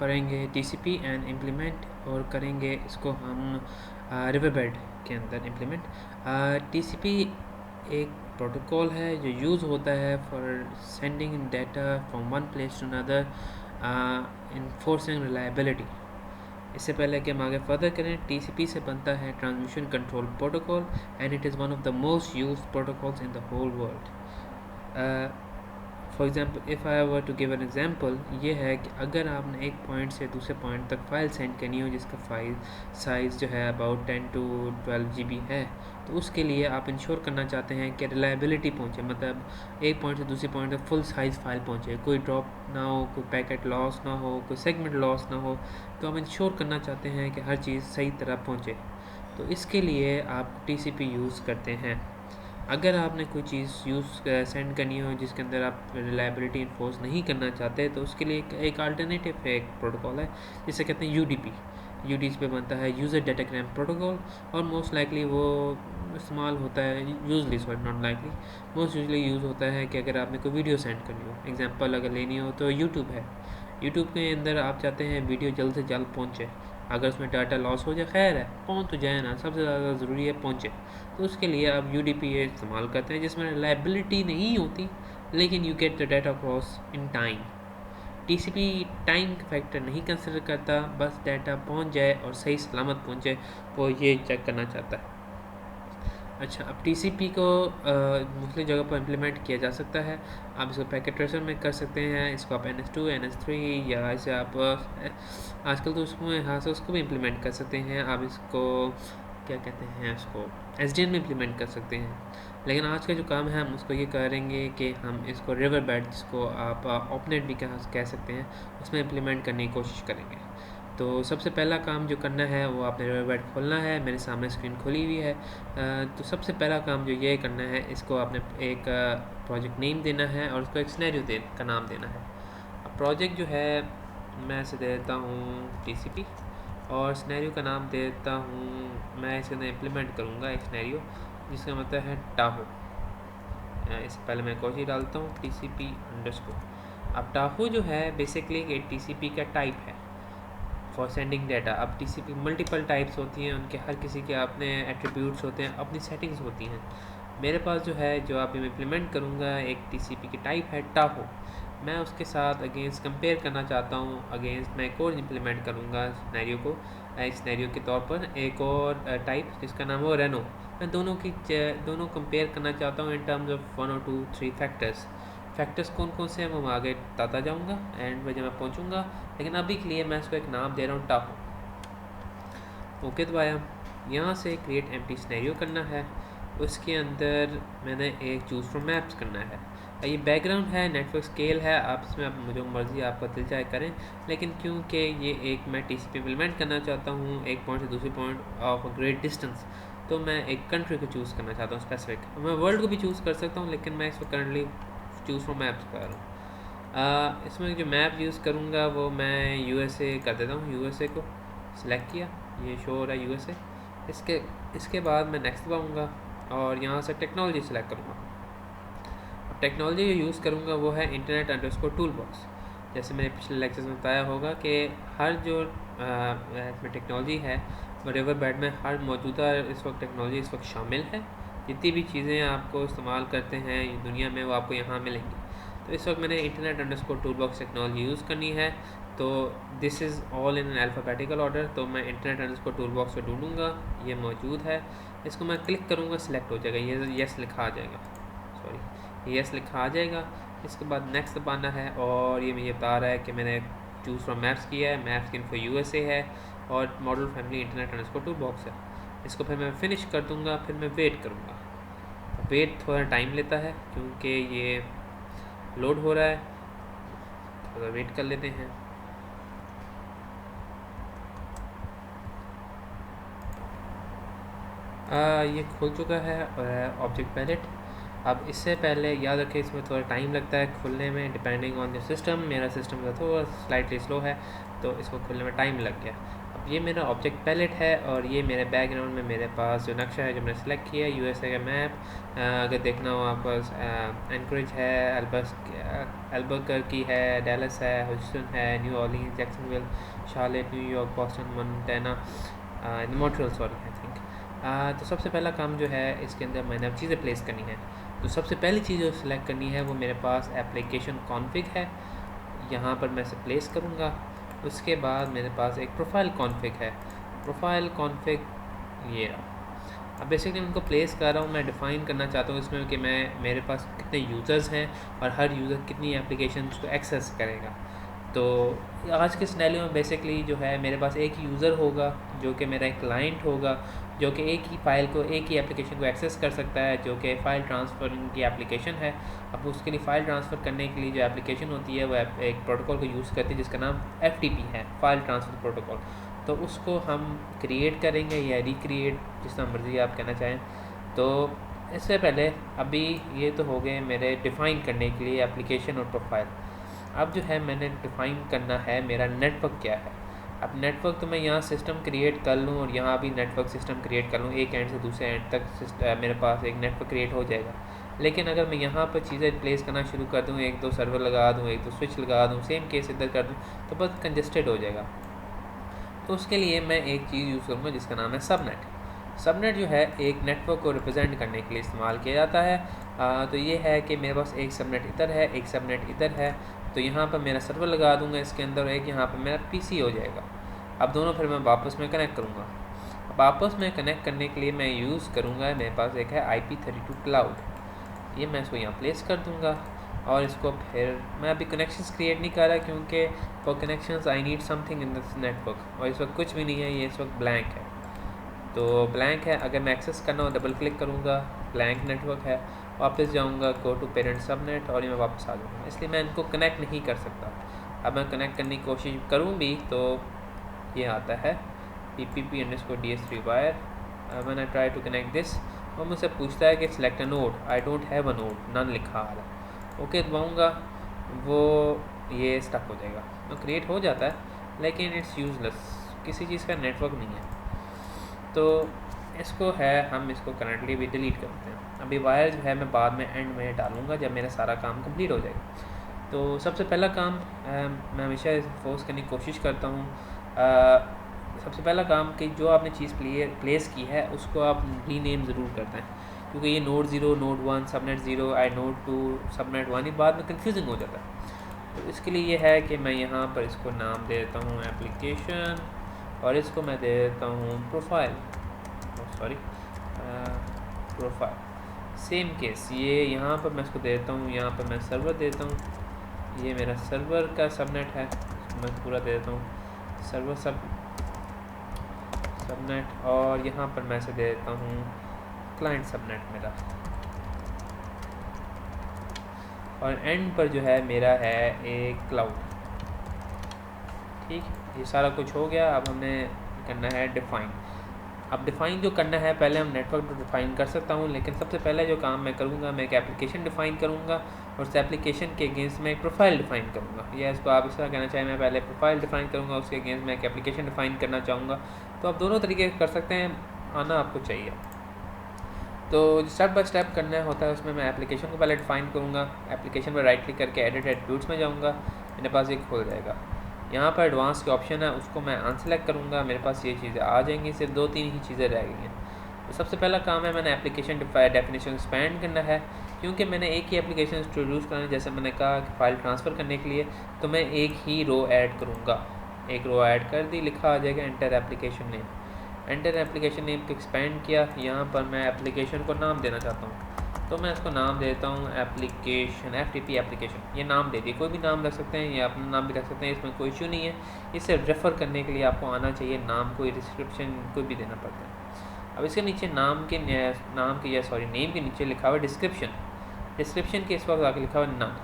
पढ़ेंगे TCP and implement, और करेंगे इसको हम रिवरबेड के अंदर इम्प्लीमेंट। टीसीपी एक प्रोटोकॉल है जो यूज़ होता है for sending data from one place to another, enforcing reliability. इससे पहले कि हम आगे फर्दर करें, टीसीपी से बनता है transmission control protocol, and it is one of the most used protocols in the whole world. For example, if I were to give an example, ये है कि अगर आपने एक पॉइंट से दूसरे पॉइंट तक फ़ाइल सेंड करनी हो जिसका फाइल साइज़ जो है अबाउट 10 to 12 GB है, तो उसके लिए आप इंश्योर करना चाहते हैं कि रिलायबिलिटी पहुँचे, मतलब एक पॉइंट से दूसरे पॉइंट तक फुल साइज़ फाइल पहुँचे, कोई ड्रॉप ना हो, कोई पैकेट लॉस ना हो, कोई सेगमेंट लॉस ना हो। तो हम इंश्योर करना चाहते हैं कि हर चीज़ सही तरह पहुँचे, तो इसके लिए आप TCP यूज़ करते हैं। अगर आपने कोई चीज़ सेंड करनी हो जिसके अंदर आप रिलायबिलिटी इन्फोर्स नहीं करना चाहते, तो उसके लिए एक अल्टरनेटिव है, एक प्रोटोकॉल है जिसे कहते हैं UDP। UDP पे बनता है यूज़र डाटाग्राम प्रोटोकॉल, और मोस्ट लाइकली वो इस्तेमाल होता है, usually sorry not likely, most usually use होता है कि अगर आपने कोई वीडियो सेंड करनी हो, एग्जांपल अगर लेनी हो तो यूट्यूब है। यूट्यूब के अंदर आप चाहते हैं वीडियो जल्द से जल्द पहुँचे, अगर उसमें डाटा लॉस हो जाए खैर है, पहुँच तो जाए ना, सबसे ज़्यादा ज़रूरी है पहुँचे। तो उसके लिए आप UDP इस्तेमाल करते हैं जिसमें रिलायबिलिटी नहीं होती, लेकिन you get the data cross in time. TCP time factor नहीं कंसिडर करता, बस डाटा पहुंच जाए और सही सलामत पहुंचे, वो ये चेक करना चाहता है। अच्छा, अब TCP को मुख्तलिफ जगह पर इम्प्लीमेंट किया जा सकता है। आप इसको पैकेट ट्रेसर में कर सकते हैं, इसको आप NS2 NS3 या इसे आप आजकल तो उसमें यहाँ से उसको भी इम्प्लीमेंट कर सकते हैं। आप इसको क्या कहते हैं, इसको SDN में इम्प्लीमेंट कर सकते हैं। लेकिन आज का जो काम है हम उसको ये करेंगे कि हम इसको रिवरबेड, जिसको आप ओपनेट भी कह सकते हैं, उसमें इम्प्लीमेंट करने की कोशिश करेंगे। तो सबसे पहला काम जो करना है वो आपने रिवरबेड खोलना है। मेरे सामने स्क्रीन खुली हुई है। तो सबसे पहला काम जो ये करना है, इसको आपने एक प्रोजेक्ट नेम देना है और उसको एक सिनेरियो का नाम देना है। अब प्रोजेक्ट जो है मैं इसे दे देता हूँ TCP, और सिनेरियो का नाम दे देता हूँ, मैं इसके अंदर इम्प्लीमेंट करूँगा एक सिनेरियो जिसका मतलब है टाहो। इससे पहले मैं कोशिश डालता हूँ TCP_। अब टाहो जो है बेसिकली एक TCP का टाइप है फॉर सेंडिंग डाटा। अब TCP मल्टीपल टाइप्स होती हैं, उनके हर किसी के अपने एट्रीब्यूट्स होते हैं, अपनी सेटिंग्स होती हैं। मेरे पास जो है, जो आप इम्प्लीमेंट करूँगा, एक TCP की टाइप है टाहो। मैं उसके साथ अगेंस्ट कंपेयर करना चाहता हूँ, अगेंस्ट मैं एक और इम्प्लीमेंट करूँगा सिनेरियो को, एक सिनेरियो के तौर पर एक और टाइप जिसका नाम हो रेनो। मैं दोनों कंपेयर करना चाहता हूँ in terms of 1 or 2 3 factors कौन कौन से हैं वो मैं आगे बताता जाऊँगा एंड में जब मैं पहुँचूँगा। लेकिन अभी के लिए मैं इसको एक नाम दे रहा हूँ टाहो। ओके दबाया। यहाँ से क्रिएट एम्प्टी सिनेरियो करना है, उसके अंदर मैंने एक चूज़ फ्रॉम मैप्स करना है। ये बैकग्राउंड है, नेटवर्क स्केल है, आप इसमें आप जो मर्ज़ी आपका दिल चाहे करें, लेकिन क्योंकि ये एक मैं TCP इम्प्लीमेंट करना चाहता हूँ एक पॉइंट से दूसरे point of a great distance, तो मैं एक कंट्री को चूज़ करना चाहता हूँ स्पेसिफिक। मैं वर्ल्ड को भी चूज़ कर सकता हूँ, लेकिन मैं इसको करंटली चूज़ फ्रॉम मैप्स कर रहा हूँ। इसमें जो मैप यूज़ करूँगा वो मैं USA कर देता हूँ। USA को सिलेक्ट किया, ये शो हो रहा है USA। इसके बाद मैं नेक्स्ट दबाऊँगा और यहाँ से टेक्नोलॉजी सेलेक्ट करूँगा। अब टेक्नोलॉजी जो यूज़ करूँगा वो है internet_toolbox। जैसे मैंने पिछले लेक्चर्स में बताया होगा कि हर जो इसमें टेक्नोलॉजी है वो रिवरबेड में हर मौजूदा इस वक्त टेक्नोलॉजी इस वक्त शामिल है। जितनी भी चीज़ें आपको इस्तेमाल करते हैं दुनिया में वो आपको यहाँ मिलेंगी। तो इस वक्त मैंने internet_toolbox टेक्नोलॉजी यूज़ करनी है, तो this is all in an alphabetical order. तो मैं internet_toolbox को ढूंढूंगा, ये मौजूद है, इसको मैं क्लिक करूँगा, सिलेक्ट हो जाएगा, ये यस लिखा आ जाएगा, सॉरी यस लिखा आ जाएगा। इसके बाद नेक्स्ट दबाना है और ये मुझे बता रहा है कि मैंने चूज़ फ्रॉम मैप्स किया है, मैप्स इन्फो USA है और मॉडल फैमिली internet_toolbox है। इसको फिर मैं फिनिश कर दूँगा, फिर मैं वेट करूँगा। वेट थोड़ा टाइम लेता है क्योंकि ये लोड हो रहा है, थोड़ा वेट कर लेते हैं। ये खुल चुका है ऑब्जेक्ट पैलेट। अब इससे पहले याद रखें, इसमें थोड़ा टाइम लगता है खुलने में, डिपेंडिंग ऑन द सिस्टम। मेरा सिस्टम का थोड़ा स्लाइटली स्लो है, तो इसको खुलने में टाइम लग गया। अब ये मेरा ऑब्जेक्ट पैलेट है, और ये मेरे बैकग्राउंड में मेरे पास जो नक्शा है जो मैंने सेलेक्ट किया है, यूएसए का मैप। अगर देखना हो आपको, एनकरेज है, अल्बुकर्की है, डैलस है, ह्यूस्टन है, new Orleans, Jacksonville, Charlotte, New York, Boston, Montana, Montreal, sorry I think. तो सबसे पहला काम जो है, इसके अंदर मैंने अब चीज़ें प्लेस करनी है। तो सबसे पहली चीज़ जो सिलेक्ट करनी है वो मेरे पास एप्लीकेशन कॉन्फ़िग है, यहाँ पर मैं इसे प्लेस करूँगा। उसके बाद मेरे पास एक प्रोफाइल कॉन्फ़िग है, प्रोफाइल कॉन्फ़िग ये रहा। अब बेसिकली उनको प्लेस कर रहा हूँ, मैं डिफ़ाइन करना चाहता हूँ इसमें कि मेरे पास कितने यूज़र्स हैं और हर यूज़र कितनी एप्लीकेशंस को एक्सेस करेगा। तो आज के सिनेरियो में बेसिकली जो है, मेरे पास एक ही यूज़र होगा जो कि मेरा एक क्लाइंट होगा, जो कि एक ही फ़ाइल को, एक ही एप्लीकेशन को एक्सेस कर सकता है, जो कि फ़ाइल ट्रांसफ़र की एप्लीकेशन है। अब उसके लिए फ़ाइल ट्रांसफ़र करने के लिए जो एप्लीकेशन होती है वो एक प्रोटोकॉल को यूज़ करती है जिसका नाम FTP है, फ़ाइल ट्रांसफ़र प्रोटोकॉल। तो उसको हम क्रिएट करेंगे या रिक्रिएट, जिस तरह मर्ज़ी आप कहना चाहें। तो इससे पहले अभी ये तो हो गए मेरे डिफ़ाइन करने के लिए एप्लीकेशन और प्रोफाइल। अब जो है मैंने डिफ़ाइन करना है मेरा नेटवर्क क्या है। अब नेटवर्क तो मैं यहाँ सिस्टम क्रिएट कर लूँ और यहाँ भी नेटवर्क सिस्टम क्रिएट कर लूँ, एक एंड से दूसरे एंड तक मेरे पास एक नेटवर्क क्रिएट हो जाएगा। लेकिन अगर मैं यहाँ पर चीज़ें प्लेस करना शुरू कर दूँ, एक दो सर्वर लगा दूँ, एक दो स्विच लगा दूँ, सेम केस इधर कर दूँ, तो बहुत कंजस्टेड हो जाएगा। तो उसके लिए मैं एक चीज़ यूज़ करूँगा जिसका नाम है सबनेट। सबनेट जो है एक नेटवर्क को रिप्रेजेंट करने के लिए इस्तेमाल किया जाता है। तो ये है कि मेरे पास एक सबनेट इधर है, एक सबनेट इधर है। तो यहाँ पर मेरा सर्वर लगा दूँगा इसके अंदर, एक यहाँ पर मेरा PC हो जाएगा। अब दोनों फिर मैं वापस में कनेक्ट करूँगा। अब आपस में कनेक्ट करने के लिए मैं यूज़ करूँगा, मेरे पास एक है IP32 क्लाउड, ये मैं इसको यहाँ प्लेस कर दूँगा। और इसको फिर मैं अभी कनेक्शंस क्रिएट नहीं कर रहा, क्योंकि for connections I need something in this network, और इस वक्त कुछ भी नहीं है, ये इस वक्त ब्लैंक है। तो ब्लैंक है, अगर मैं एक्सेस करना हो डबल क्लिक करूँगा, ब्लैंक नेटवर्क है, वापस जाऊँगा गो टू पेरेंट सबनेट, और ये मैं वापस आ जाऊँगा, इसलिए मैं इनको कनेक्ट नहीं कर सकता। अब मैं कनेक्ट करने की कोशिश करूँ भी तो ये आता है PPP_DS3 wire. When I try to connect this, और मुझसे पूछता है कि select a node, I don't have a node, none लिखा आ रहा है। ओके दबाऊँगा, वो ये स्टक हो जाएगा, तो क्रिएट हो जाता है लेकिन इट्स यूज़लेस, किसी चीज़ का नेटवर्क नहीं है। तो इसको है, हम इसको करंटली भी डिलीट करते हैं। अभी वायर जो है मैं बाद में एंड में डालूँगा जब मेरा सारा काम कंप्लीट हो जाएगा। तो सबसे पहला काम मैं हमेशा फोर्स करने की कोशिश करता हूँ, सबसे पहला काम कि जो आपने चीज़ प्लेस की है उसको आप रीनेम ज़रूर करते हैं, क्योंकि ये नोड 0, नोड 1, सबनेट 0, आई नोड 2, सबनेट 1, ये बाद में कन्फ्यूजिंग हो जाता है। तो इसके लिए ये है कि मैं यहाँ पर इसको नाम दे देता हूँ एप्लीकेशन, और इसको मैं दे देता हूँ profile, sorry profile. Same case ये यहाँ पर मैं इसको दे देता हूँ, यहाँ पर मैं सर्वर देता हूँ, ये मेरा सर्वर का सबनेट है, इसको मैं पूरा दे देता हूँ सर्वर सबनेट, और यहाँ पर मैं इसे दे देता हूँ क्लाइंट सबनेट मेरा, और एंड पर जो है मेरा है एक क्लाउड। ठीक, ये सारा कुछ हो गया। अब हमें करना है डिफ़ाइन। अब डिफ़ाइन जो करना है, पहले हम नेटवर्क तो डिफ़ाइन कर सकता हूँ, लेकिन सबसे पहले जो काम मैं करूँगा, मैं एक एप्लीकेशन डिफ़ाइन करूँगा, और उस एप्लीकेशन के अगेंस्ट मैं एक प्रोफाइल डिफ़ाइन करूँगा, या इसको आप इस तरह कहना चाहें, मैं पहले प्रोफाइल डिफ़ाइन करूँगा, उसके अगेंस्ट मैं एक एप्लीकेशन डिफ़ाइन करना चाहूँगा। तो आप दोनों तरीके कर सकते हैं, आना आपको चाहिए। तो स्टेप बाय स्टेप करना होता है, उसमें मैं एप्लीकेशन को पहले डिफ़ाइन करूँगा, एप्लीकेशन पर राइट क्लिक करके एडिट एट्रीब्यूट्स में जाऊँगा, मेरे पास एक खुल जाएगा। यहाँ पर एडवांस के ऑप्शन है, उसको मैं अनसेलेक्ट करूँगा, मेरे पास ये चीज़ें आ जाएंगी, सिर्फ 2-3 ही चीज़ें रह गई हैं। तो सबसे पहला काम है, मैंने एप्लीकेशन डेफिनेशन एक्सपेंड करना है, क्योंकि मैंने एक ही एप्लीकेशन इंट्रोड्यूस करना है। जैसे मैंने कहा कि फ़ाइल ट्रांसफ़र करने के लिए, तो मैं एक ही रो ऐड करूँगा, एक रो ऐड कर दी, लिखा आ जाएगा enter application name. Enter application name को एक्सपेंड किया, यहाँ पर मैं एप्लीकेशन को नाम देना चाहता हूँ, तो मैं इसको नाम देता हूँ एप्लीकेशन, FTP एप्लीकेशन, ये नाम दे दिए। कोई भी नाम रख सकते हैं या अपना नाम भी रख सकते हैं, इसमें कोई इशू नहीं है। इसे रेफ़र करने के लिए आपको आना चाहिए, नाम कोई डिस्क्रिप्शन कोई भी देना पड़ता है। अब इसके नीचे नेम के नीचे लिखा हुआ डिस्क्रिप्शन, डिस्क्रिप्शन के इस वक्त आगे लिखा हुआ नन।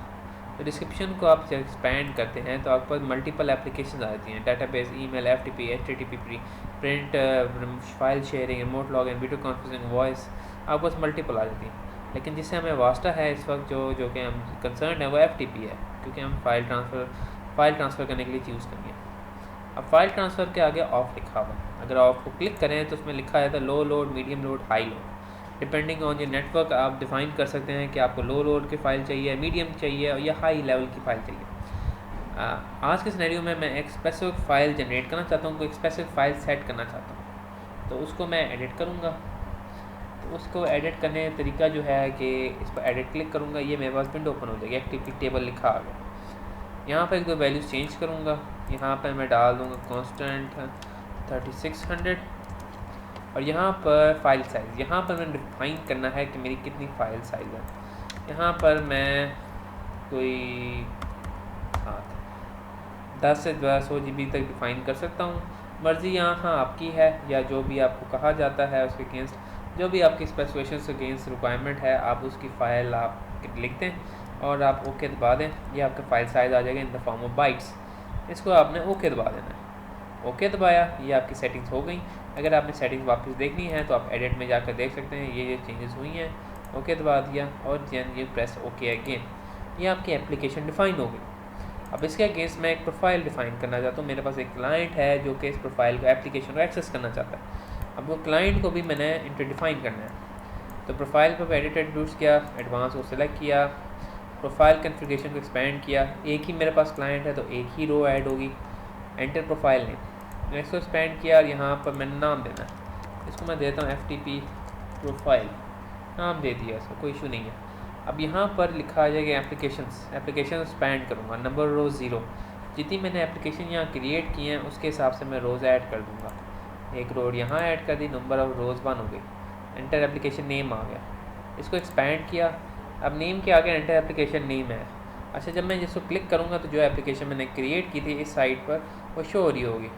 तो डिस्क्रिप्शन को आप जब एक्सपैंड करते हैं तो आपके पास मल्टीपल एप्लीकेशन आ जाती हैं, database, email, FTP, HTTP, print, file sharing, remote login, video conferencing, voice, आपके पास मल्टीपल आ जाती हैं। लेकिन जिससे हमें वास्ता है इस वक्त जो कि हम कंसर्न है वो FTP है, क्योंकि हम फाइल ट्रांसफ़र करने के लिए यूज़ करेंगे। अब फाइल ट्रांसफ़र के आगे ऑफ लिखा हुआ है, अगर ऑफ को क्लिक करें तो उसमें लिखा है low load, medium load, high load. Depending on your network आप डिफ़ाइन कर सकते हैं कि आपको लो लोड की फ़ाइल चाहिए, मीडियम चाहिए या हाई लेवल की फ़ाइल चाहिए। आज के सिनेरियो में मैं एक स्पेसिफिक फ़ाइल जनरेट करना चाहता हूँ, कोई स्पेसिफिक फ़ाइल सेट करना चाहता हूँ, तो उसको मैं एडिट करूँगा। तो उसको एडिट करने का तरीका जो है कि इस पर एडिट क्लिक करूँगा, ये मेरे पास विंडो ओपन हो जाएगी, FTP टेबल लिखा आ गया। यहाँ पर एक दो वैल्यूज़ चेंज करूँगा, यहाँ पर मैं डाल दूँगा कांस्टेंट 3600 और यहाँ पर फाइल साइज़, यहाँ पर मैंने डिफाइन करना है कि मेरी कितनी फ़ाइल साइज़ है। यहाँ पर मैं कोई 10 से 100 GB तक डिफ़ाइन कर सकता हूँ। मर्ज़ी यहाँ आपकी है, या जो भी आपको कहा जाता है उसके अगेंस्ट, जो भी आपकी स्पेसिफिकेशन के अगेंस्ट रिक्वायरमेंट है आप उसकी फ़ाइल आप लिख दें और आप ओके दबा दें, ये आपका फ़ाइल साइज़ आ जाएगा in the form of bytes. इसको आपने ओके दबा देना है। ओके दबाया, ये आपकी सेटिंग्स हो गई। अगर आपने सेटिंग्स वापस देखनी है तो आप एडिट में जाकर देख सकते हैं, ये चेंजेस हुई हैं। ओके दबा दिया और देन ये प्रेस ओके अगेन, ये आपकी एप्लीकेशन डिफ़ाइन हो गई। अब इसके अगेंस्ट मैं एक प्रोफाइल डिफ़ाइन करना चाहता हूँ। मेरे पास एक क्लाइंट है जो कि इस प्रोफाइल को, एप्लीकेशन को एक्सेस करना चाहता है। अब वो क्लाइंट को भी मैंने इंटर डिफ़ाइन करना है। तो प्रोफाइल पर एडिट इंट्रोड्यूस किया, एडवांस को सेलेक्ट किया, प्रोफाइल कॉन्फ़िगरेशन को एक्सपेंड किया। एक ही मेरे पास क्लाइंट है तो एक ही रो ऐड होगी। एंटर प्रोफाइल नेम, इसको एक्सपेंड किया और यहाँ पर मैंने नाम देना है। इसको मैं देता हूँ FTP प्रोफाइल, नाम दे दिया, इसका कोई इशू नहीं है। अब यहाँ पर लिखा आ जाएगा एप्लीकेशन एक्सपेंड करूँगा, नंबर रोज़ 0। जितनी मैंने एप्लीकेशन यहाँ क्रिएट की हैं उसके हिसाब से मैं रोज़ ऐड कर दूँगा। एक रो यहाँ ऐड कर दी, नंबर ऑफ रोज़ 1 हो गई। एंटर एप्लीकेशन नेम आ गया, इसको एक्सपेंड किया। अब नेम के आगे एंटर एप्लीकेशन नेम है। अच्छा, जब मैं जिसको क्लिक करूँगा तो जो एप्लीकेशन मैंने क्रिएट की थी इस साइट पर वो शो हो रही होगी,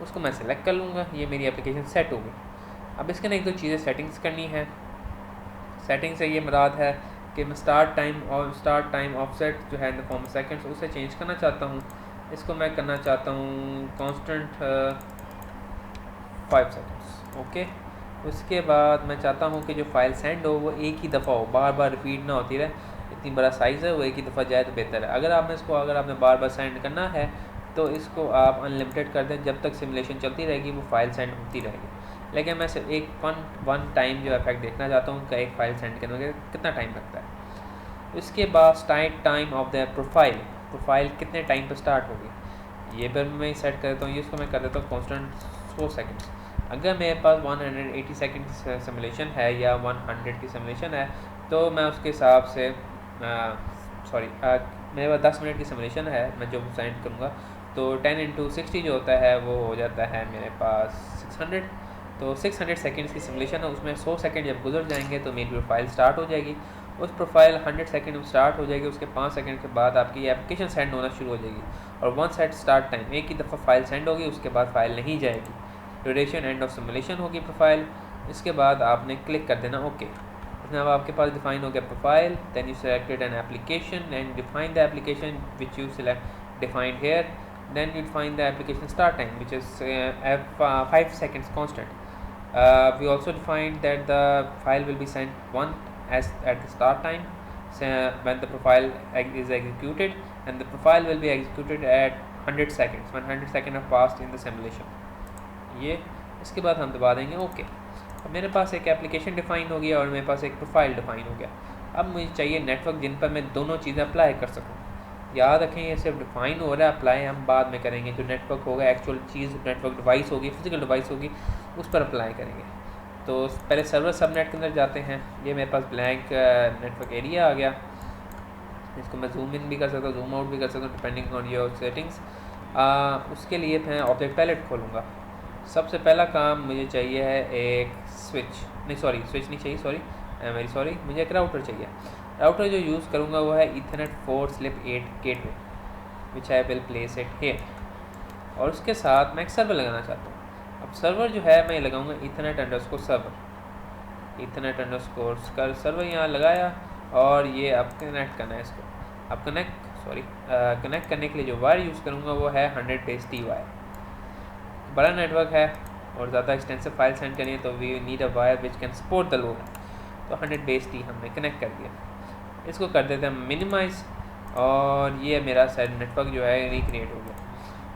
उसको मैं सेलेक्ट कर लूँगा, ये मेरी एप्लीकेशन सेट होगी। अब इसके ना एक दो चीज़ें सेटिंग्स करनी है। सेटिंग से ये मुराद है कि मैं स्टार्ट टाइम ऑफसेट जो है इन द फॉर्म सेकंड्स उसे चेंज करना चाहता हूँ। इसको मैं करना चाहता हूँ कांस्टेंट 5 सेकंड्स। ओके, उसके बाद मैं चाहता हूँ कि जो फाइल सेंड हो वो एक ही दफ़ा हो, बार बार रिपीट ना होती रहे। इतनी बड़ा साइज़ है, वो एक ही दफ़ा जाए तो बेहतर है। अगर आपने बार बार सेंड करना है तो इसको आप अनलिमिटेड कर दें, जब तक सिमुलेशन चलती रहेगी वो फ़ाइल सेंड होती रहेगी। लेकिन मैं सिर्फ एक वन टाइम जो इफेक्ट देखना चाहता हूँ कि एक फ़ाइल सेंड करने में कितना टाइम लगता है। उसके बाद start time of the profile कितने टाइम पर स्टार्ट होगी, ये पर मैं सेट कर देता हूँ। इसको मैं कर देता हूँ कांस्टेंट 4 सेकंड्स। अगर मेरे पास 180 सेकंड की सिमुलेशन है या 100 की सिमुलेशन है तो मैं उसके हिसाब से मेरे पास 10 मिनट की सिमुलेशन है, मैं जो सेंड करूँगा तो 10 × 60 जो होता है वो हो जाता है मेरे पास 600। तो 600 सेकंड्स की सिमुलेशन है, उसमें 100 सेकंड जब गुजर जाएंगे तो मेरी प्रोफाइल स्टार्ट हो जाएगी। उस प्रोफाइल 100 सेकंड में स्टार्ट हो जाएगी, उसके 5 सेकंड के बाद आपकी एप्लीकेशन सेंड होना शुरू हो जाएगी। और वन सेट स्टार्ट टाइम, एक ही दफ़ा फ़ाइल सेंड होगी, उसके बाद फ़ाइल नहीं जाएगी। ड्यूरेशन एंड ऑफ सिमुलेशन होगी प्रोफाइल। इसके बाद आपने क्लिक कर देना ओके। अब आपके पास डिफाइन हो गया profile, then you selected an application and define the application which you select defined here, then you define the application start time which is 5 seconds constant. We also defined that the file will be sent once as at the start time, so when the profile is executed, and the profile will be executed at 100 seconds when 100 seconds have passed in the simulation. ये इसके बाद हम दबा देंगे okay. अब मेरे पास एक application define हो गया और मेरे पास एक प्रोफाइल डिफ़ाइन हो गया। अब मुझे चाहिए नेटवर्क जिन पर मैं दोनों चीज़ें अप्लाई कर सकूँ। याद रखें ये सिर्फ डिफ़ाइन हो रहा है, अप्लाई हम बाद में करेंगे। जो नेटवर्क होगा, एक्चुअल चीज़ नेटवर्क डिवाइस होगी, फिजिकल डिवाइस होगी, उस पर अप्लाई करेंगे। तो पहले सर्वर सबनेट के अंदर जाते हैं। ये मेरे पास ब्लैंक नेटवर्क एरिया आ गया, इसको मैं जूम इन भी कर सकता हूँ, जूम आउट भी कर सकता हूँ डिपेंडिंग ऑन योर सेटिंग्स। उसके लिए मैं ऑब्जेक्ट पैलेट खोलूँगा। सबसे पहला काम मुझे चाहिए है एक मुझे एक राउटर चाहिए। राउटर जो यूज़ करूँगा वो है Ethernet 4/8 gateway which I will place it here. और उसके साथ मैं एक सर्वर लगाना चाहता हूँ। अब सर्वर जो है मैं लगाऊंगा Ethernet_server सर्वर यहाँ लगाया और ये अब कनेक्ट करना है इसको। अब कनेक्ट करने के लिए जो वायर यूज़ करूँगा वो है 100T वायर। बड़ा नेटवर्क है और ज़्यादा एक्सटेंसिव फाइल सेंड करनी है तो we need a wire which can support the load. तो 100 बेस टी हमने कनेक्ट कर दिया। इसको कर देते हैं मिनिमाइज़ और ये मेरा साइड नेटवर्क जो है रिक्रिएट हो गया।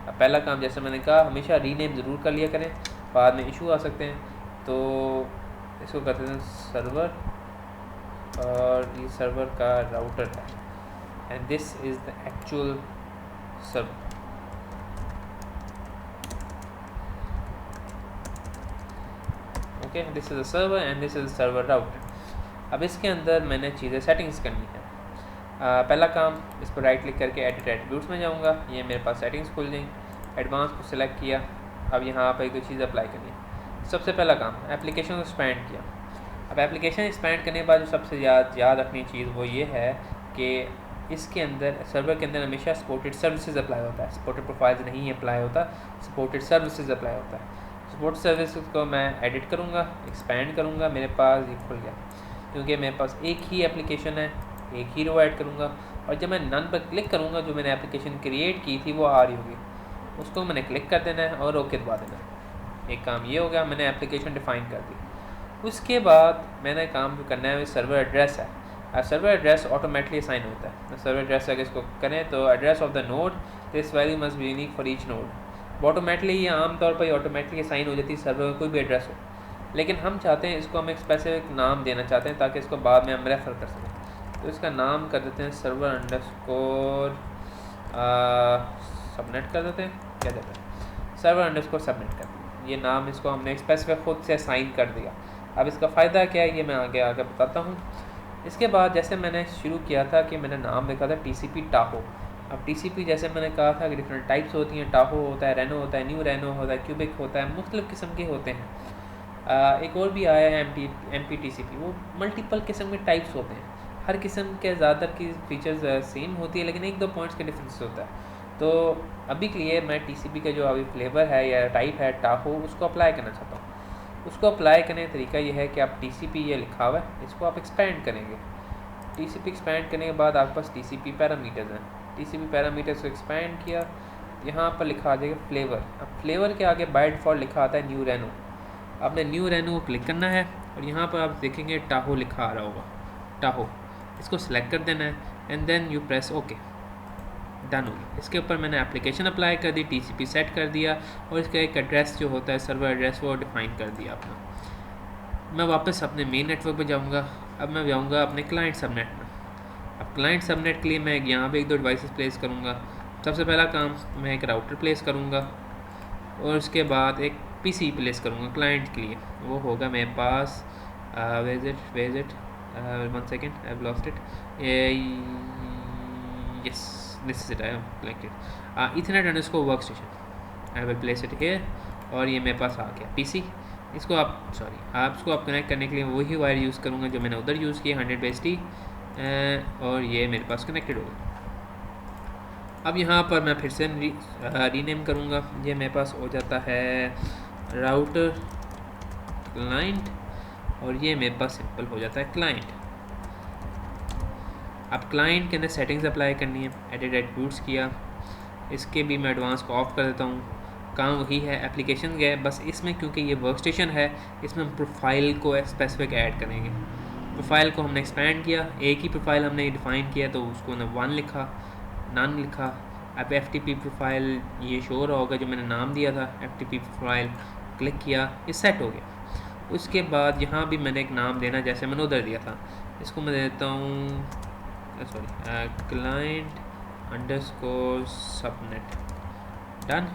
अब पहला काम जैसे मैंने कहा हमेशा रीनेम ज़रूर कर लिया करें, बाद में इशू आ सकते हैं। तो इसको करते हैं सर्वर और ये सर्वर का राउटर है and this is the actual server. Okay, this is the server and this is the server router. अब इसके अंदर मैंने चीज़ें सेटिंग्स करनी है। पहला काम इस पर राइट क्लिक करके एडिट एट्रीब्यूट्स में जाऊंगा, ये मेरे पास सेटिंग्स खुल जाएंगी। एडवांस को सिलेक्ट किया, अब यहाँ पर एक दो चीज़ अप्लाई करनी है। सबसे पहला काम एप्लीकेशन को एक्सपैंड किया। अब एप्लीकेशन एक्सपैंड करने के बाद जो सबसे याद रखनी चीज़ वो ये है कि इसके अंदर सर्वर के अंदर हमेशा सपोर्टेड सर्विसेज अप्लाई होता है, सपोर्टेड प्रोफाइल्स नहीं अप्लाई होता, सपोर्टेड सर्विसेज अप्लाई होता है। सपोर्ट सर्विसेज को मैं एडिट करूँगा, एक्सपैंड करूँगा, मेरे पास ये खुल गया क्योंकि मेरे पास एक ही एप्लीकेशन है, एक ही रो ऐड करूँगा और जब मैं नन पर क्लिक करूँगा जो मैंने एप्लीकेशन क्रिएट की थी वो आ रही होगी, उसको मैंने क्लिक कर देना है और ओके दबा देना है। एक काम ये हो गया, मैंने एप्लीकेशन डिफ़ाइन कर दी। उसके बाद मैंने काम जो करना है वो सर्वर एड्रेस है। सर्वर एड्रेस ऑटोमेटिकली असाइन होता है। सर्वर एड्रेस अगर इसको करें तो address of the node this value must be unique for each node. Automatically ये आमतौर पर ऑटोमेटिकली असाइन हो जाती है सर्वर का कोई भी एड्रेस हो, लेकिन हम चाहते हैं इसको हम एक स्पेसिफिक नाम देना चाहते हैं ताकि इसको बाद में हम रेफर कर सकें। तो इसका नाम कर देते हैं सर्वर अंडरस्कोर सबनेट कर देते हैं, क्या देते हैं सर्वर अंडरस्कोर सबनेट कर दिया। ये नाम इसको हमने स्पेसिफिक खुद से असाइन कर दिया। अब इसका फ़ायदा क्या है ये मैं आगे बताता हूँ। इसके बाद जैसे मैंने शुरू किया था कि मैंने नाम लिखा था TCP टाहो। अब TCP जैसे मैंने कहा था कि डिफरेंट टाइप्स होती हैं, टाहो होता है, रेनो होता है, न्यू रेनो होता है, क्यूबिक होता है, मुख्तलिफ़ किस्म के होते हैं। एक और भी आया है MPTCP, वो मल्टीपल किस्म के टाइप्स होते हैं। हर किस्म के ज़्यादातर की फीचर्स सेम होती है लेकिन एक दो पॉइंट्स का डिफरेंस होता है। तो अभी के लिए मैं TCP का जो अभी फ्लेवर है या टाइप है टाहो उसको अप्लाई करना चाहता हूँ। उसको अप्लाई करने का तरीका ये है कि आप TCP ये लिखा हुआ है इसको आप एक्सपेंड करेंगे। TCP एक्सपेंड करने के बाद आपके पास TCP पैरामीटर्स हैं। TCP पैरामीटर्स को एक्सपेंड किया, यहाँ पर लिखा आ जाएगा फ्लेवर। अब फ्लेवर के आगे बाय डिफ़ॉल्ट लिखा आता है न्यू रेनो। आपने न्यू रेनो को क्लिक करना है और यहाँ पर आप देखेंगे टाहो लिखा आ रहा होगा, टाहो, इसको सिलेक्ट कर देना है and then you press okay, done हो गया। इसके ऊपर मैंने एप्लीकेशन अप्लाई कर दी, TCP सेट कर दिया और इसका एक एड्रेस जो होता है सर्वर एड्रेस वो डिफ़ाइन कर दिया अपना। मैं वापस अपने मेन नेटवर्क पे जाऊंगा। अब मैं जाऊंगा अपने क्लाइंट सबनेट में। अब क्लाइंट सबनेट के लिए मैं यहाँ पे एक दो डिवाइसेस प्लेस करूँगा। सबसे पहला काम मैं एक राउटर प्लेस करूँगा और उसके बाद एक PC प्लेस करूँगा क्लाइंट के लिए। वो होगा मेरे पास वेजिट 1 second, I have lost it, yes this is it, I have clicked it, Ethernet underscore workstation, I will place it here और ये मेरे पास आ गया PC। इसको आप इसको कनेक्ट करने के लिए वही वायर यूज़ करूँगा जो मैंने उधर यूज़ किया 100 बेस टी और ये मेरे पास कनेक्टेड होगा। अब यहाँ पर मैं फिर से रीनेम करूँगा, ये मेरे पास हो जाता है राउटर क्लाइंट और ये मेरे पास सिंपल हो जाता है क्लाइंट। अब क्लाइंट के अंदर सेटिंग्स अप्लाई करनी है, एडिट एट्रीब्यूट्स किया, इसके भी मैं एडवांस को ऑफ कर देता हूँ। काम वही है, एप्लीकेशन गए, बस इसमें क्योंकि ये वर्क स्टेशन है इसमें हम प्रोफाइल को स्पेसिफिक ऐड करेंगे। प्रोफाइल को हमने एक्सपेंड किया, एक ही प्रोफाइल हमने डिफ़ाइन किया तो उसको ना 1 लिखा, नन लिखा। अब FTP प्रोफाइल ये शो रहा होगा जो मैंने नाम दिया था FTP प्रोफाइल, क्लिक किया, ये सेट हो गया। उसके बाद यहाँ भी मैंने एक नाम देना जैसे मैंने उधर दिया था, इसको मैं देता हूँ क्लाइंट अंडरस्कोर सबनेट, डन।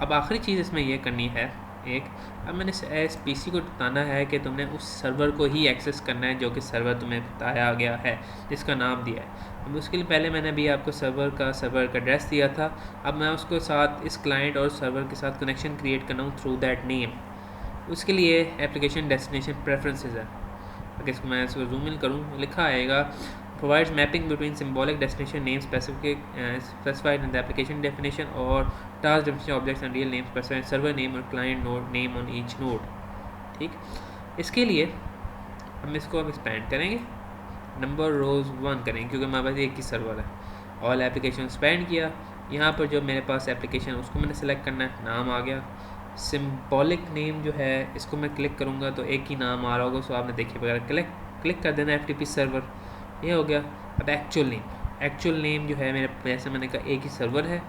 अब आखिरी चीज़ इसमें ये करनी है अब मैंने इस PC को बताना है कि तुमने उस सर्वर को ही एक्सेस करना है जो कि सर्वर तुम्हें बताया गया है जिसका नाम दिया है। अब उसके लिए पहले मैंने भी आपको सर्वर का एड्रेस दिया था। अब मैं उसको साथ इस क्लाइंट और सर्वर के साथ कनेक्शन क्रिएट करना हूँ थ्रू दैट नेम। उसके लिए एप्लीकेशन डेस्टिनेशन प्रेफरेंसेस है। अगर इसको मैं इसको जूम इन करूँ, लिखा आएगा provides mapping between symbolic destination names specified in the application definition or task definition objects and real names specified server name और client node name on each node। ठीक, इसके लिए हम इसको अब एक्सपेंड करेंगे, नंबर रोज 1 करेंगे क्योंकि हमारे पास एक ही सर्वर है। ऑल एप्लीकेशन एक्सपेंड किया, यहाँ पर जो मेरे पास एप्लीकेशन उसको मैंने सेलेक्ट करना है, नाम आ गया। सिंबॉलिक नेम जो है इसको मैं क्लिक करूँगा तो एक ही नाम आ रहा होगा, सो आपने देखिए वगैरह क्लिक कर देना FTP सर्वर, ये हो गया। अब एक्चुअल नेम जो है मेरे, जैसे मैंने कहा एक ही सर्वर है।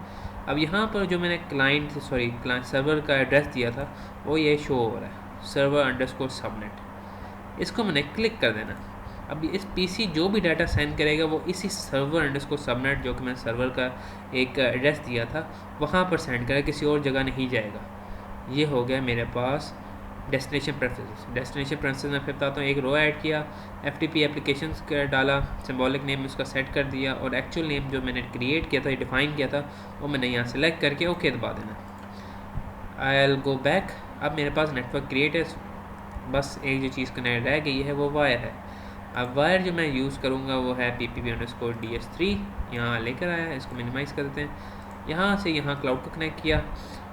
अब यहाँ पर जो मैंने क्लाइंट सर्वर का एड्रेस दिया था वो ये शो हो रहा है, server_subnet। इसको मैंने क्लिक कर देना। अब इस PC जो भी डाटा सेंड करेगा वो इसी server_subnet जो कि मैं सर्वर का एक एड्रेस दिया था वहाँ पर सेंड करेगा, किसी और जगह नहीं जाएगा। ये हो गया मेरे पास डेस्टिनेशन प्रेफरेंसेस में फिर बताता हूँ। एक रो ऐड किया, FTP एप्लीकेशंस का डाला, सिंबॉलिक नेम उसका सेट कर दिया, और एक्चुअल नेम जो मैंने क्रिएट किया था, डिफ़ाइन किया था, वो मैंने यहाँ सेलेक्ट करके ओके दबा देना। आई विल गो बैक। अब मेरे पास नेटवर्क क्रिएट है, बस एक जो चीज़ कनेक्ट रह गई है वो वायर है। अब वायर जो मैं यूज़ करूँगा वो है PPP_DS3, यहाँ लेकर आया है, इसको मिनिमाइज़ कर देते हैं। यहाँ से यहाँ क्लाउड को कनेक्ट किया।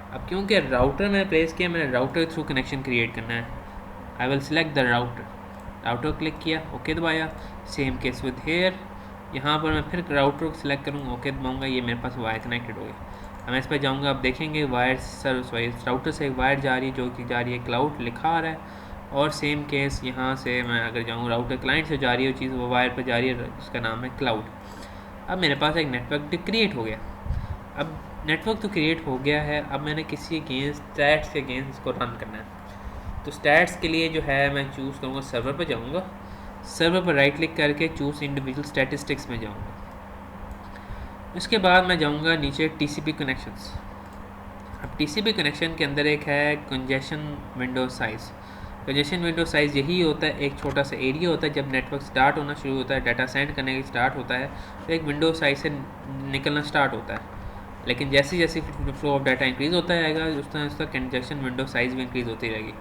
अब क्योंकि राउटर मैंने प्लेस किया, मैंने राउटर थ्रू कनेक्शन क्रिएट करना है। I will select the router click किया, ओके दबाया। सेम केस विद हेयर, यहाँ पर मैं फिर राउटर को सिलेक्ट करूँगा, ओके दबाऊँगा, ये मेरे पास वायर कनेक्टेड हो गया। अब मैं इस पर जाऊँगा, आप देखेंगे राउटर से एक वायर जा रही है जो कि जा रही है क्लाउड लिखा आ रहा है। और सेम केस यहाँ से मैं अगर जाऊँ, राउटर क्लाइंट से जा रही है चीज़, वो वायर पर जा रही है, उसका नाम है क्लाउड। अब मेरे पास एक नेटवर्क क्रिएट हो गया। अब नेटवर्क तो क्रिएट हो गया है, अब मैंने किसी अगेंस्ट स्टैट्स के अगेंस्ट इसको रन करना है। तो स्टैट्स के लिए जो है मैं चूज़ करूँगा, सर्वर पर जाऊँगा, सर्वर पर राइट क्लिक करके चूज़ इंडिविजुअल स्टैटिस्टिक्स में जाऊँगा। उसके बाद मैं जाऊँगा नीचे TCP कनेक्शंस। अब TCP कनेक्शन के अंदर एक है congestion window size. Congestion window size यही होता है, एक छोटा सा एरिया होता है जब नेटवर्क स्टार्ट होना शुरू होता है, डाटा सेंड करने की स्टार्ट होता है, तो एक विंडो साइज़ से निकलना स्टार्ट होता है। लेकिन जैसे जैसे फ्लो ऑफ डाटा इंक्रीज़ होता जाएगा, उस तरह उसका कंजेशन विंडो साइज़ भी इंक्रीज़ होती रहेगी।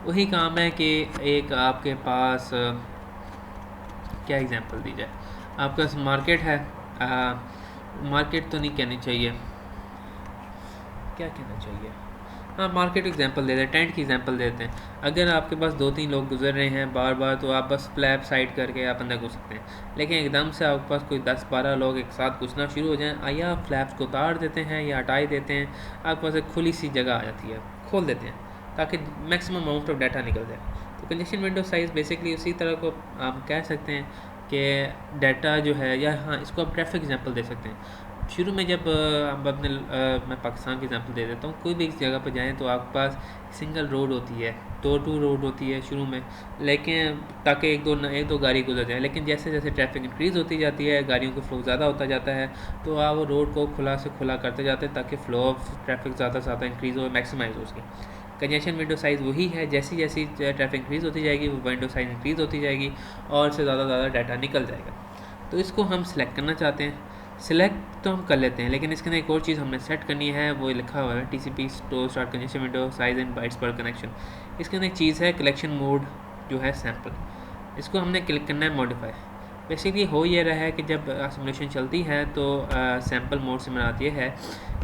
वही काम है कि एक आपके पास क्या एग्जांपल दी जाए, आपके पास मार्केट है, मार्केट तो नहीं कहनी चाहिए, क्या कहना चाहिए, हाँ मार्केट एग्जांपल दे दें, टेंट की एग्जांपल देते हैं। अगर आपके पास 2-3 लोग गुजर रहे हैं बार बार, तो आप बस फ्लैप साइड करके आप अंदर घुस सकते हैं। लेकिन एकदम से आपके पास कोई 10-12 लोग एक साथ घुसना शुरू हो जाएं, या आप फ्लैप्स को उतार देते हैं या हटा देते हैं, आपके पास एक खुली सी जगह आ जाती है, खोल देते हैं ताकि मैक्सिमम अमाउंट ऑफ डाटा निकल जाए। तो कंजेशन विंडो साइज़ बेसिकली उसी तरह को आप कह सकते हैं कि डाटा जो है, या हाँ इसको आप ट्रैफिक एग्जांपल दे सकते हैं। शुरू में जब आप अपने मैं पाकिस्तान की एग्जांपल दे देता हूँ, कोई भी जगह पर जाएं तो आपके पास सिंगल रोड होती है, टू रोड होती है शुरू में, लेकिन ताकि एक दो गाड़ी गुजर जाए। लेकिन जैसे जैसे ट्रैफिक इंक्रीज़ होती जाती है, गाड़ियों का फ्लो ज़्यादा होता जाता है, तो आप वो रोड को खुला से खुला करते जाते हैं ताकि फ़्लो ऑफ ट्रैफिक ज़्यादा से ज़्यादा इंक्रीज़ हो, मैक्सिमाइज़ हो उसकी। कंजेशन विंडो साइज़ वही है, जैसी जैसी ट्रैफिक इंक्रीज़ होती जाएगी वो विंडो साइज़ इंक्रीज़ होती जाएगी और से ज़्यादा डाटा निकल जाएगा। तो इसको हम सिलेक्ट करना चाहते हैं, सिलेक्ट तो हम कर लेते हैं, लेकिन इसके अंदर एक और चीज़ हमने सेट करनी है, वो लिखा हुआ है TCP store start congestion window size and bytes पर कनेक्शन। इसके अंदर एक चीज़ है कलेक्शन मोड जो है सैम्पल, इसको हमने क्लिक करना है मॉडिफाई। बेसिकली हो ये रहा है कि जब सिमुलेशन चलती है तो सैम्पल मोड से मराद ये है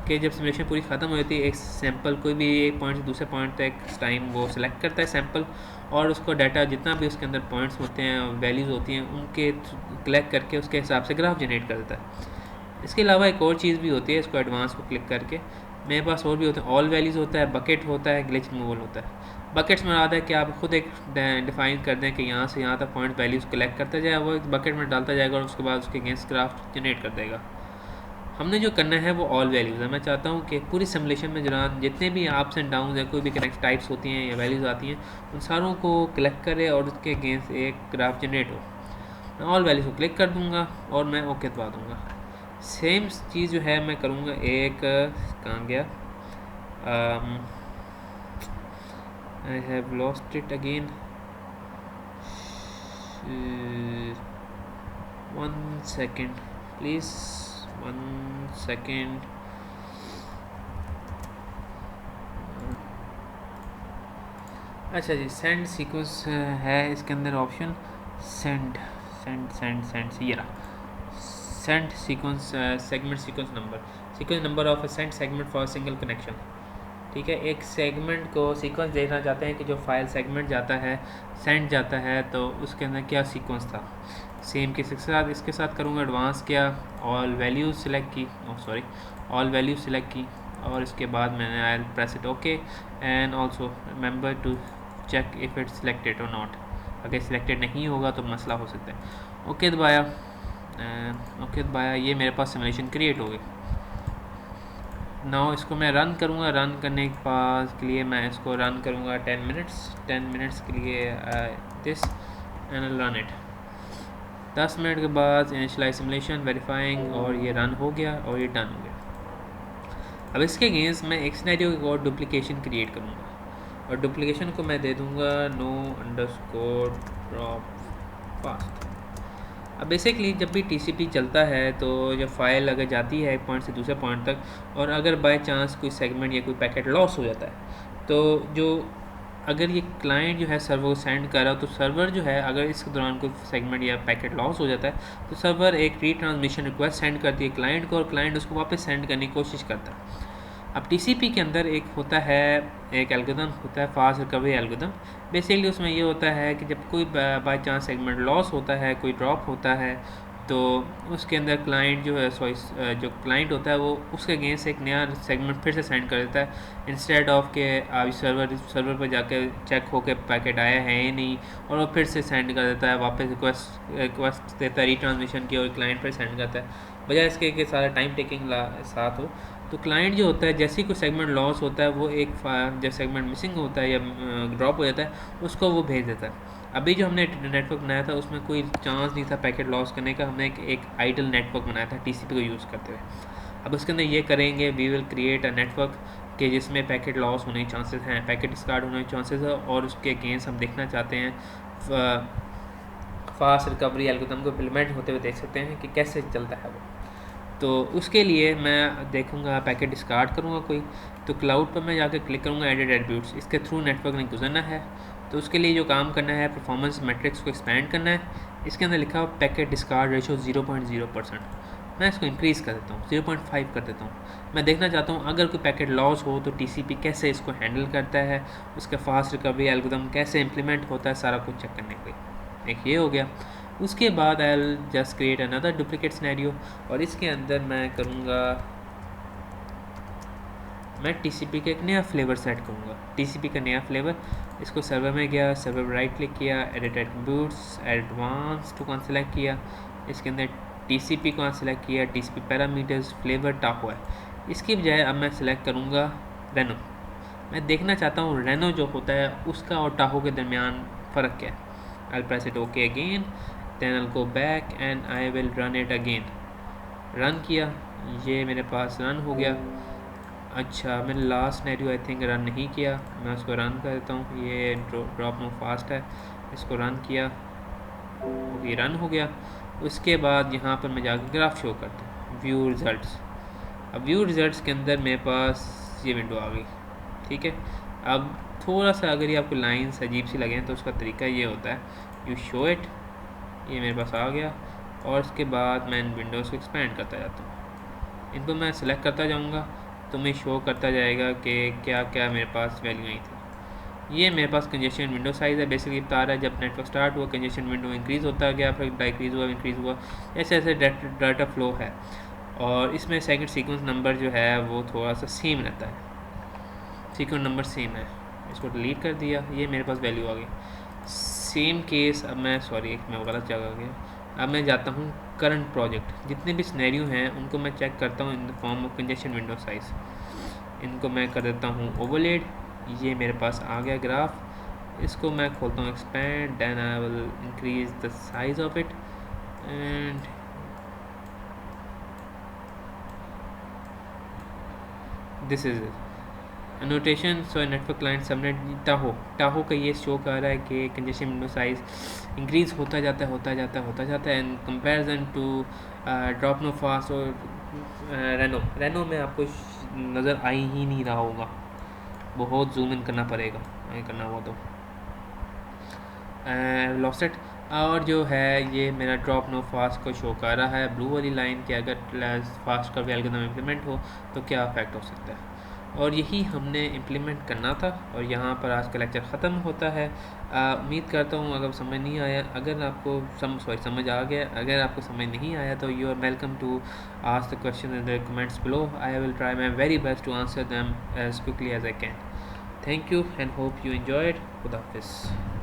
कि जब सिमुलेशन पूरी ख़त्म हो जाती है, एक सैम्पल कोई भी एक पॉइंट से दूसरे पॉइंट तक टाइम वो सिलेक्ट करता है सैम्पल, और उसको डाटा जितना भी उसके अंदर पॉइंट्स होते हैं, वैल्यूज़ होती हैं, उनके कलेक्ट करके उसके हिसाब से ग्राफ जनरेट करता है। इसके अलावा एक और चीज़ भी होती है, इसको एडवांस को क्लिक करके मेरे पास और भी होता है, ऑल वैल्यूज़ होता है, बकेट होता है, ग्लिच रिमूवल होता है। बकेट्स में आता है कि आप खुद एक डिफाइन कर दें कि यहाँ से यहाँ तक पॉइंट वैल्यूज़ कलेक्ट करता जाए, वो एक बकेट में डालता जाएगा और उसके बाद उसके अगेंस्ट ग्राफ जनरेट कर देगा। हमने जो करना है वो ऑल वैल्यूज़ है। मैं चाहता हूँ कि पूरी सिमुलेशन में दौरान जितने भी अप्स एंड डाउन्स हैं, कोई भी कनेक्ट टाइप्स होती हैं या वैल्यूज़ आती हैं, उन सारों को कलेक्ट करे और उसके अगेंस्ट एक ग्राफ जनरेट हो। मैं ऑल वैल्यूज़ को क्लिक कर दूँगा और मैं ओके दबा दूँगा। सेम चीज़ जो है मैं करूँगा, एक कहाँ गया, I have lost it again, 1 second please, 1 second. अच्छा जी, सेंड सीक्वेंस है इसके अंदर ऑप्शन, सेंड ये रहा, send sequence segment sequence number of a send segment for single connection. ठीक है, एक सेगमेंट को सीक्वेंस देखना चाहते हैं कि जो फाइल सेगमेंट जाता है, सेंड जाता है, तो उसके अंदर क्या सीक्वेंस था। सेम के साथ इसके साथ करूँगा एडवांस, क्या ऑल वैल्यूज़ सिलेक्ट की, ऑल वैल्यूज़ सिलेक्ट की, और इसके बाद मैंने I press it okay and also remember to check if it selected और नॉट। अगर सिलेक्टेड नहीं होगा तो मसला हो सकता है। ओके दबाया, ओके दबाया, ये मेरे पास सिमुलेशन क्रिएट हो गई। नाउ इसको मैं रन करूँगा। रन करने के बाद के लिए मैं इसको रन करूँगा 10 मिनट्स के लिए this and run it. 10 minute के बाद इनिशियलाइज सिमुलेशन वेरीफाइंग, और ये रन हो गया और ये डन हो गया। अब इसके अगेंस्ट मैं एक सिनेरियो और डुप्लीकेशन क्रिएट करूँगा, और डुप्लीकेशन को मैं दे दूँगा नो अंडरस्कोर ड्रॉप फास्ट। अब बेसिकली जब भी टीसीपी चलता है तो जब फाइल अगर जाती है एक पॉइंट से दूसरे पॉइंट तक, और अगर बाय चांस कोई सेगमेंट या कोई पैकेट लॉस हो जाता है, तो जो अगर ये क्लाइंट जो है सर्वर को सेंड कर रहा हो, तो सर्वर जो है अगर इस दौरान कोई सेगमेंट या पैकेट लॉस हो जाता है तो सर्वर एक रीट्रांसमिशन रिक्वेस्ट सेंड करती है क्लाइंट को, और क्लाइंट उसको वापस सेंड करने की कोशिश करता है। अब टीसीपी के अंदर एक होता है, एक एल्गोरिथम होता है, फास्ट रिकवरी एल्गोरिथम। बेसिकली उसमें ये होता है कि जब कोई बाय चांस सेगमेंट लॉस होता है, कोई ड्रॉप होता है, तो उसके अंदर क्लाइंट जो है जो क्लाइंट होता है वो उसके अगेंस्ट एक नया सेगमेंट फिर से सेंड कर देता है, इंस्टेड ऑफ के आप सर्वर पर जाकर चेक हो के पैकेट आया है या नहीं, और वो फिर से सेंड कर देता है वापस, रिक्वेस्ट देता है रीट्रांसमिशन की, और क्लाइंट फिर सेंड करता है, बजाय इसके कि सारा टाइम टेकिंग साथ हो। तो क्लाइंट जो होता है जैसे ही कोई सेगमेंट लॉस होता है, वो एक जब सेगमेंट मिसिंग होता है या ड्रॉप हो जाता है, उसको वो भेज देता है। अभी जो हमने नेटवर्क बनाया था उसमें कोई चांस नहीं था पैकेट लॉस करने का, हमने एक आइडल नेटवर्क बनाया था टीसीपी को यूज़ करते हुए। अब उसके अंदर ये करेंगे, we will create a network कि जिसमें पैकेट लॉस होने के चांसेस हैं, पैकेट डिस्कार्ड होने के चांसेस है, और उसके अगेंस्ट हम देखना चाहते हैं फास्ट रिकवरी एल्गोरिथम को इम्प्लीमेंट होते हुए देख सकते हैं कि कैसे चलता है वो। तो उसके लिए मैं देखूंगा पैकेट डिस्कार्ड करूँगा कोई, तो क्लाउड पर मैं जाकर क्लिक करूँगा एडिट एट्रीब्यूट्स, इसके थ्रू नेटवर्क नहीं गुजरना है। तो उसके लिए जो काम करना है, परफॉर्मेंस मैट्रिक्स को एक्सपेंड करना है। इसके अंदर लिखा हुआ पैकेट डिस्कार्ड रेशो 0.0%, मैं इसको इंक्रीज़ कर देता हूँ, 0.5 कर देता हूँ। मैं देखना चाहता हूँ अगर कोई पैकेट लॉस हो तो टीसीपी कैसे इसको हैंडल करता है, उसका फास्ट रिकवरी एल्गोरिथम कैसे इंप्लीमेंट होता है, सारा कुछ चेक करने के लिए। एक ये हो गया। उसके बाद I will just create another duplicate scenario, और इसके अंदर मैं करूँगा, मैं टीसीपी का एक नया फ्लेवर सेट करूँगा, टीसीपी का नया फ्लेवर। इसको सर्वर में गया, सर्वर पर राइट क्लिक किया, एडिट एट्रीब्यूट्स, एडवांस्ड को सेलेक्ट किया, इसके अंदर टीसीपी को सेलेक्ट किया, टीसीपी पैरामीटर्स, फ्लेवर टाहो है। इसकी बजाय अब मैं सेलेक्ट करूँगा रेनो। मैं देखना चाहता हूँ रेनो जो होता है उसका और टाहो के दरमियान फ़र्क क्या है। I will press it okay again, then I will go back and I will run it again. Run किया, ये मेरे पास रन हो गया। अच्छा, मैंने last scenario I think run नहीं किया, मैं उसको रन कर देता हूँ। ये ड्रॉप नो फास्ट है, इसको रन किया, ये रन हो गया। उसके बाद यहाँ पर मैं जाकर ग्राफ शो करता हूँ, व्यू रिज़ल्ट्स। अब व्यू रिज़ल्ट्स के अंदर मेरे पास ये विंडो आ गई, ठीक है। अब थोड़ा सा अगर ये आपको लाइन्स अजीब सी लगें तो उसका तरीका ये होता है, यू शो इट, ये मेरे पास आ गया, और इसके बाद मैं इन विंडोज़ को एक्सपेंड करता जाता हूँ। इनको मैं सेलेक्ट करता जाऊँगा तो मैं शो करता जाएगा कि क्या क्या मेरे पास वैल्यू आई थी। ये मेरे पास कंजेशन विंडो साइज़ है, बेसिकली बता रहा है जब नेटवर्क स्टार्ट हुआ कंजेशन विंडो इंक्रीज़ होता गया, फिर डिक्रीज़ हुआ, इंक्रीज़ हुआ, ऐसे ऐसे डाटा फ्लो है। और इसमें सेकंड सीक्वेंस नंबर जो है वो थोड़ा सा सेम रहता है, सीक्वेंस नंबर सेम है। इसको डिलीट कर दिया, ये मेरे पास वैल्यू आ गई। सेम केस, अब मैं सॉरी एक मैं गलत जगह आ गया। अब मैं जाता हूँ करंट प्रोजेक्ट, जितने भी सिनेरियो हैं उनको मैं चेक करता हूँ in the form of congestion window size. इनको मैं कर देता हूँ ओवरलेड, ये मेरे पास आ गया ग्राफ। इसको मैं खोलता हूँ expand, then I will increase the size of it and this is notation. So network client subnet Tahoe का ये शो कर रहा है कि कंजेशन विंडो साइज इंक्रीज होता जाता है in comparison to drop no fast और रेनो में आपको नज़र आ ही नहीं रहा होगा, बहुत जूम इन करना पड़ेगा, नहीं करना हुआ तो लॉसेट। और जो है ये मेरा ड्रॉप नो फास्ट को शो कर रहा है ब्लू वाली लाइन कि अगर फास्ट का एल्गोरिथम इम्प्लीमेंट हो तो क्या इफेक्ट हो सकता है। और यही हमने इम्प्लीमेंट करना था। और यहाँ पर आज का लेक्चर ख़त्म होता है। उम्मीद करता हूँ अगर समझ नहीं आया, अगर आपको समझ आ गया, अगर आपको समझ नहीं आया तो you are welcome to ask the question in the comments below. I will try my very best to answer them as quickly as I can. Thank you and hope you enjoyed. Khuda Hafiz.